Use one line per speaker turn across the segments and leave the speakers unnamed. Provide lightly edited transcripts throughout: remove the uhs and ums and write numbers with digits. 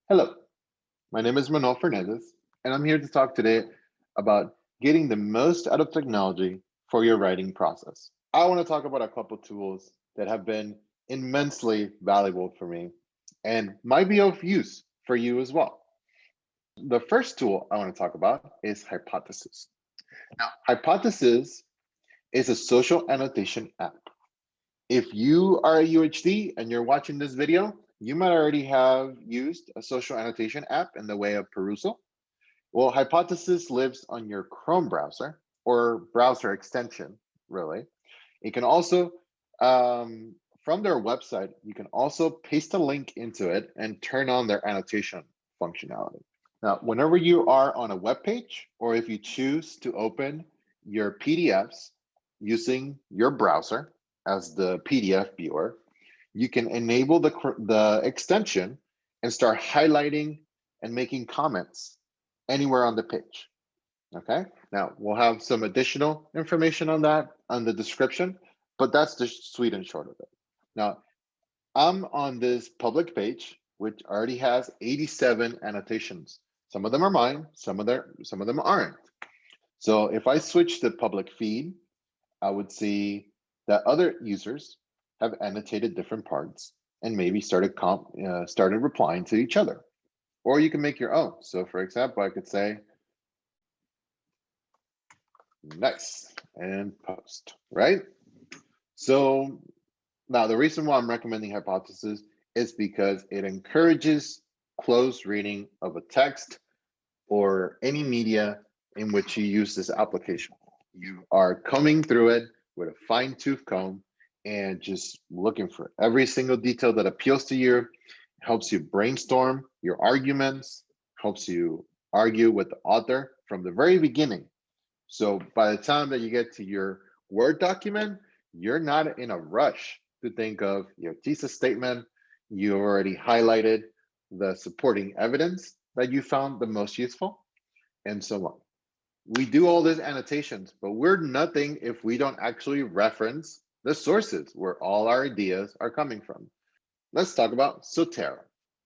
Hello, my name is Manuel Fernandez, and I'm here to talk today about getting the most out of technology for your writing process. I want to talk about a couple tools that have been immensely valuable for me and might be of use for you as well. The first tool I want to talk about is Hypothesis. Now, Hypothesis is a social annotation app. If you are a UHD and you're watching this video, you might already have used a social annotation app in the way of Perusal. Well, Hypothesis lives on your Chrome browser or browser extension, really. You can also, from their website, you can also paste a link into it and turn on their annotation functionality. Now, whenever you are on a web page, or if you choose to open your PDFs using your browser as the PDF viewer, you can enable the extension and start highlighting and making comments anywhere on the page. Okay, now we'll have some additional information on that on the description, but that's the sweet and short of it. Now, I'm on this public page, which already has 87 annotations. Some of them are mine, some of them aren't. So if I switch to public feed, I would see that other users have annotated different parts and maybe started replying to each other. Or you can make your own. So for example, I could say, nice, and post, right? So now the reason why I'm recommending Hypothesis is because it encourages close reading of a text or any media in which you use this application. You are combing through it with a fine-tooth comb and just looking for every single detail that appeals to you, helps you brainstorm your arguments, helps you argue with the author from the very beginning. So by the time that you get to your Word document, you're not in a rush to think of your thesis statement. You already highlighted the supporting evidence that you found the most useful, and so on. We do all these annotations, but we're nothing if we don't actually reference the sources where all our ideas are coming from. Let's talk about Zotero.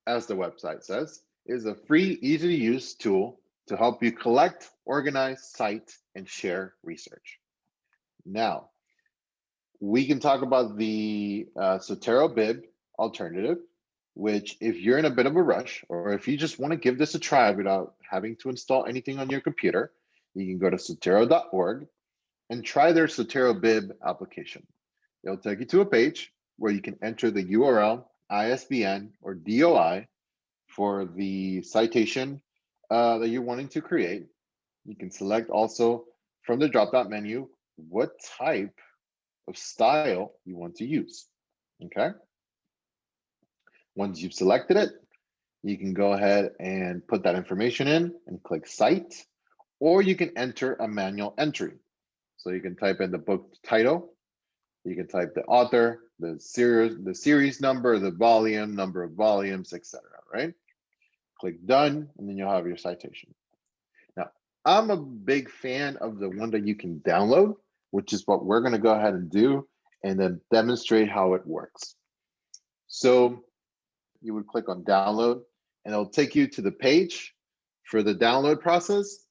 As the website says, is a free, easy to use tool to help you collect, organize, cite, and share research. Now, we can talk about the Zotero Bib alternative, which if you're in a bit of a rush, or if you just want to give this a try without having to install anything on your computer, you can go to Zotero.org and try their Zotero Bib application. It'll take you to a page where you can enter the URL, ISBN, or DOI for the citation that you're wanting to create. You can select also from the drop-down menu what type of style you want to use, okay? Once you've selected it, you can go ahead and put that information in and click Cite, or you can enter a manual entry. So you can type in the book title, you can type the author, the series number, the volume, number of volumes, etc. Right? Click Done, and then you'll have your citation. Now, I'm a big fan of the one that you can download, which is what we're going to go ahead and do, and then demonstrate how it works. So you would click on download, and it'll take you to the page for the download process.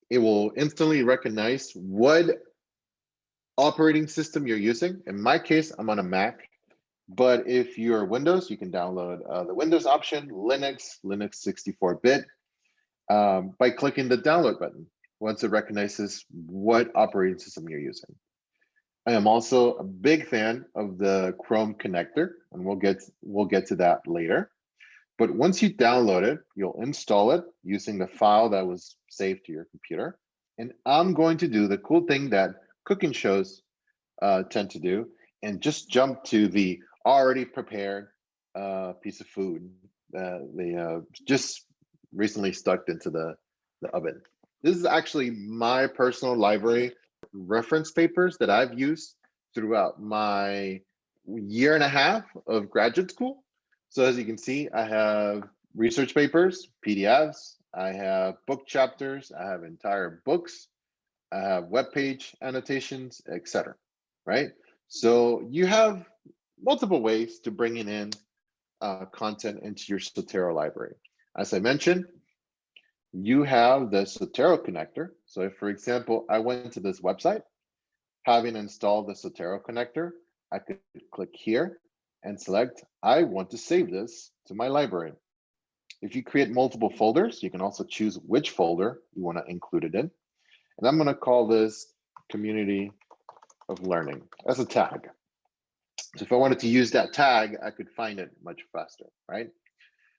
It will instantly recognize what operating system you're using. In my case, I'm on a Mac, but if you're Windows, you can download the Windows option, Linux 64-bit, by clicking the download button once it recognizes what operating system you're using. I am also a big fan of the Chrome connector, and we'll get to that later. But once you download it, you'll install it using the file that was saved to your computer. And I'm going to do the cool thing that cooking shows tend to do, and just jump to the already prepared piece of food that they just recently stuck into the oven. This is actually my personal library reference papers that I've used throughout my year and a half of graduate school. So as you can see, I have research papers, PDFs, I have book chapters, I have entire books, I have web page annotations, etc. Right? So you have multiple ways to bringing in content into your Zotero library. As I mentioned, you have the Zotero connector. So if, for example, I went to this website, having installed the Zotero connector, I could click here and select, I want to save this to my library. If you create multiple folders, you can also choose which folder you want to include it in. And I'm going to call this Community of Learning as a tag. So if I wanted to use that tag, I could find it much faster, right?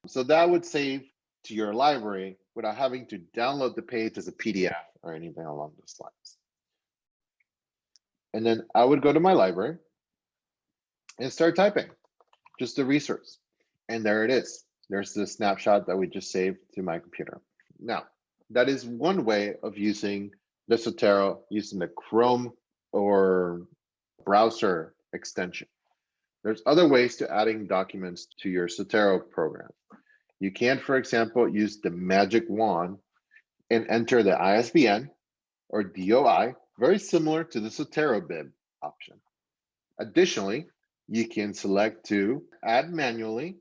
So that would save to your library without having to download the page as a PDF or anything along those lines. And then I would go to my library and start typing, just the resource. And there it is. There's the snapshot that we just saved to my computer. Now, that is one way of using the Zotero using the Chrome or browser extension. There's other ways to adding documents to your Zotero program. You can, for example, use the magic wand and enter the ISBN or DOI, very similar to the Zotero bib option. Additionally, you can select to add manually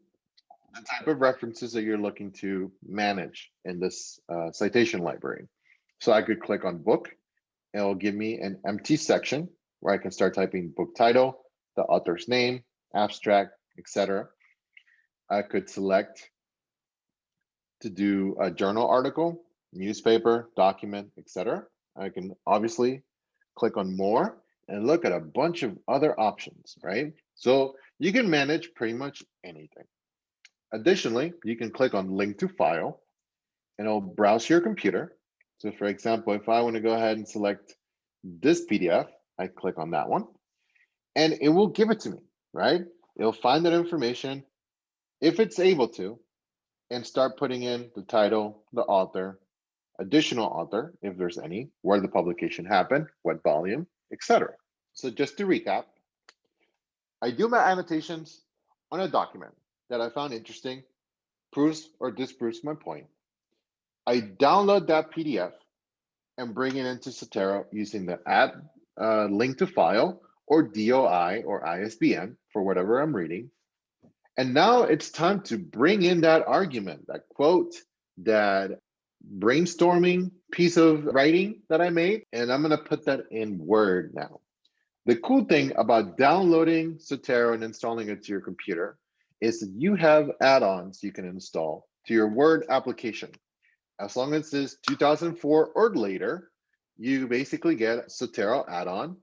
the type of references that you're looking to manage in this citation library. So I could click on book, and it'll give me an empty section where I can start typing book title, the author's name, abstract, etc. I could select to do a journal article, newspaper, document, etc. I can obviously click on more and look at a bunch of other options, right? So you can manage pretty much anything. Additionally, you can click on link to file and it'll browse your computer. So for example, if I want to go ahead and select this PDF, I click on that one and it will give it to me, right? It'll find that information if it's able to and start putting in the title, the author, additional author, if there's any, where the publication happened, what volume, etc. So just to recap, I do my annotations on a document that I found interesting, proves or disproves my point. I download that PDF and bring it into Zotero using the add link to file or DOI or ISBN for whatever I'm reading. And now it's time to bring in that argument, that quote, that brainstorming piece of writing that I made, and I'm gonna put that in Word now. The cool thing about downloading Zotero and installing it to your computer is that you have add-ons you can install to your Word application. As long as it's 2004 or later, you basically get a Zotero add-on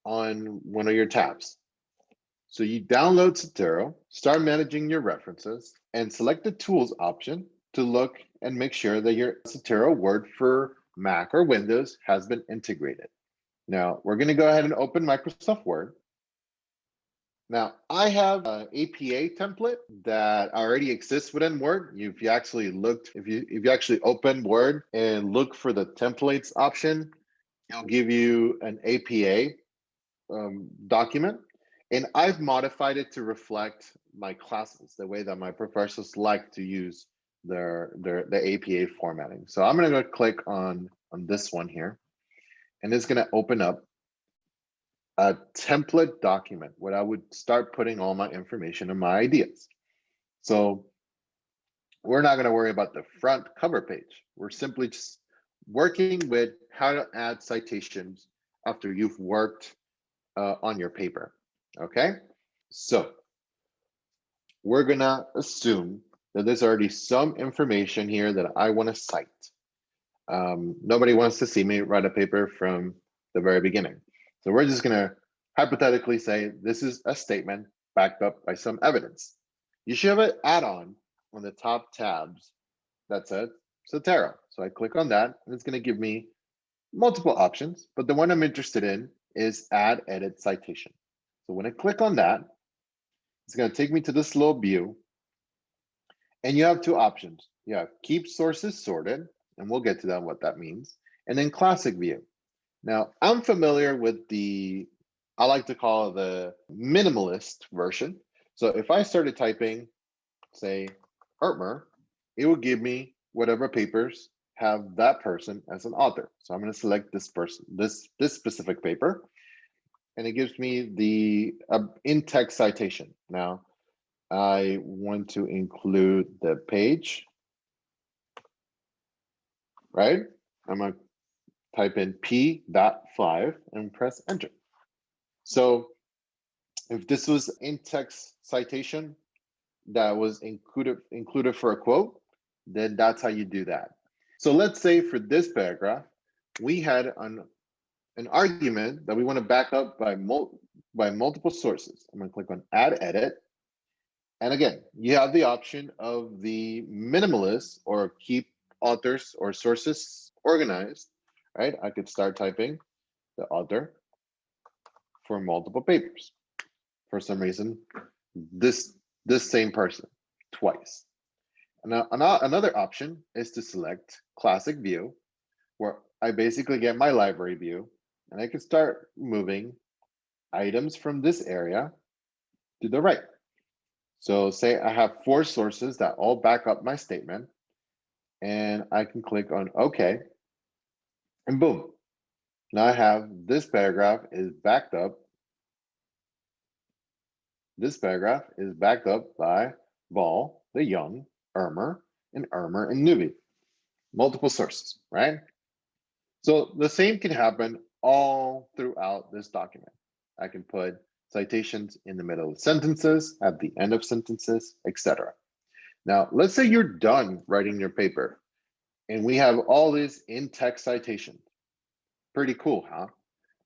on one of your tabs. So you download Zotero, start managing your references, and select the tools option to look and make sure that your Zotero Word for Mac or Windows has been integrated. Now, we're going to go ahead and open Microsoft Word. Now, I have an APA template that already exists within Word. If you actually looked, if you actually open Word and look for the templates option, it'll give you an APA document. And I've modified it to reflect my classes, the way that my professors like to use the APA formatting. So I'm going to go click on this one here, and it's going to open up a template document where I would start putting all my information and my ideas. So we're not going to worry about the front cover page. We're simply just working with how to add citations after you've worked on your paper. Okay, so we're gonna assume that there's already some information here that I want to cite. Nobody wants to see me write a paper from the very beginning. So we're just gonna hypothetically say this is a statement backed up by some evidence. You should have an add-on on the top tabs that says Zotero. So I click on that and it's gonna give me multiple options, but the one I'm interested in is add edit citation. So when I click on that, it's going to take me to this little view. And you have two options. You have keep sources sorted, and we'll get to that, what that means. And then classic view. Now, I'm familiar with the, I like to call it the minimalist version. So if I started typing, say, Ertmer, it will give me whatever papers have that person as an author. So I'm going to select this person, this specific paper. And it gives me the in-text citation. Now, I want to include the page right? I'm gonna type in p.5 and press enter. So if this was in-text citation that was included for a quote, then that's how you do that. So let's say for this paragraph, we had an argument that we want to back up by multiple sources. I'm going to click on add edit. And again, you have the option of the minimalist or keep authors or sources organized, right? I could start typing the author for multiple papers. For some reason, this same person twice. Now, another option is to select classic view, where I basically get my library view, and I can start moving items from this area to the right. So say I have 4 sources that all back up my statement, and I can click on OK, and boom. Now I have this paragraph is backed up. This paragraph is backed up by Ball, the Young, Ermer, and Newby. Multiple sources, right? So the same can happen all throughout this document. I can put citations in the middle of sentences, at the end of sentences, etc. Now, let's say you're done writing your paper and we have all these in-text citations. Pretty cool, huh?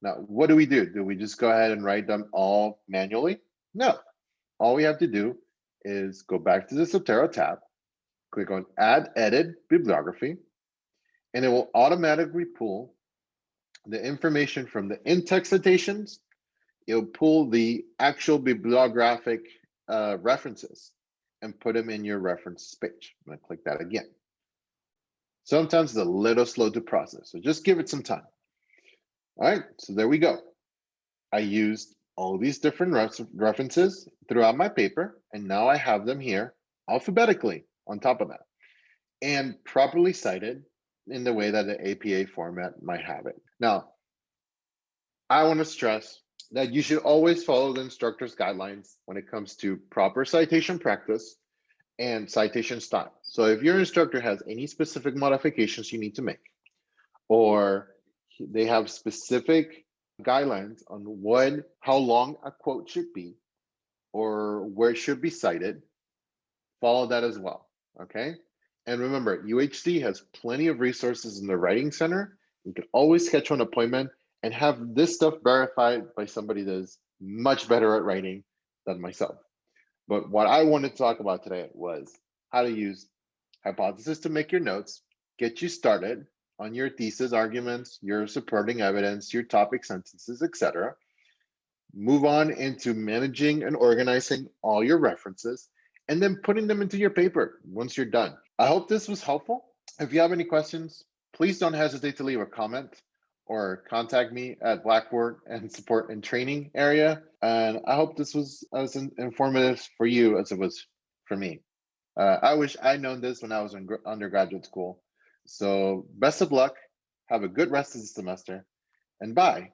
Now, what do? Do we just go ahead and write them all manually? No. All we have to do is go back to the Zotero tab, click on Add Edit Bibliography, and it will automatically pull the information from the in-text citations. It'll pull the actual bibliographic references and put them in your references page. I'm going to click that again. Sometimes it's a little slow to process, so just give it some time. All right, so there we go. I used all these different references throughout my paper, and now I have them here alphabetically on top of that, and properly cited in the way that the APA format might have it. Now, I want to stress that you should always follow the instructor's guidelines when it comes to proper citation practice and citation style. So if your instructor has any specific modifications you need to make, or they have specific guidelines on how long a quote should be, or where it should be cited, follow that as well, okay? And remember, UHC has plenty of resources in the Writing Center. You can always schedule an appointment and have this stuff verified by somebody that is much better at writing than myself. But what I wanted to talk about today was how to use hypothesis to make your notes, get you started on your thesis arguments, your supporting evidence, your topic sentences, etc. Move on into managing and organizing all your references, and then putting them into your paper once you're done. I hope this was helpful. If you have any questions, please don't hesitate to leave a comment or contact me at Blackboard and support and training area. And I hope this was as informative for you as it was for me. I wish I'd known this when I was in undergraduate school. So best of luck. Have a good rest of the semester, and bye.